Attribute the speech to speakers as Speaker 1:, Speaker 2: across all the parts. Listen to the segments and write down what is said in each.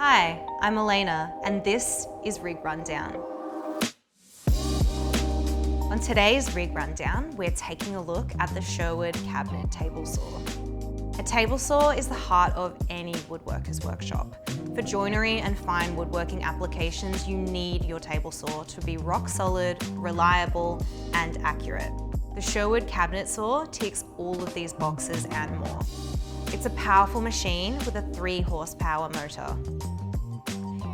Speaker 1: Hi, I'm Alaina, and this is Rig Rundown. On today's Rig Rundown, we're taking a look at the Sherwood cabinet table saw. A table saw is the heart of any woodworker's workshop. For joinery and fine woodworking applications, you need your table saw to be rock solid, reliable, and accurate. The Sherwood cabinet saw ticks all of these boxes and more. It's a powerful machine with a 3 horsepower motor.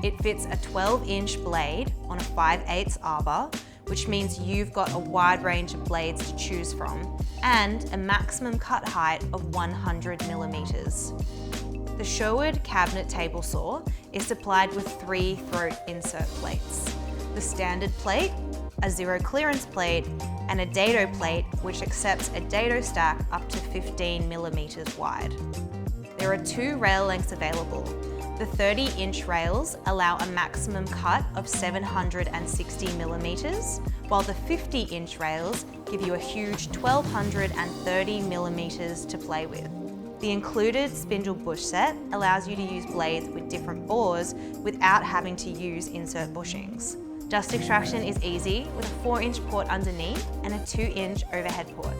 Speaker 1: It fits a 12-inch blade on a 5/8 arbor, which means you've got a wide range of blades to choose from, and a maximum cut height of 100 millimeters. The Sherwood cabinet table saw is supplied with 3 throat insert plates. The standard plate, a zero clearance plate, and a dado plate which accepts a dado stack up to 15 millimeters wide. There are 2 rail lengths available. The 30-inch rails allow a maximum cut of 760 millimeters, while the 50-inch rails give you a huge 1230 millimeters to play with. The included spindle bush set allows you to use blades with different bores without having to use insert bushings. Dust extraction is easy with a 4-inch port underneath and a 2-inch overhead port.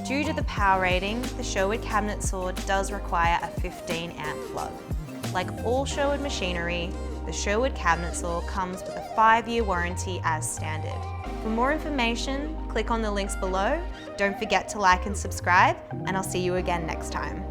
Speaker 1: Due to the power rating, the Sherwood cabinet saw does require a 15 amp plug. Like all Sherwood machinery, the Sherwood cabinet saw comes with a 5-year warranty as standard. For more information, click on the links below. Don't forget to like and subscribe, and I'll see you again next time.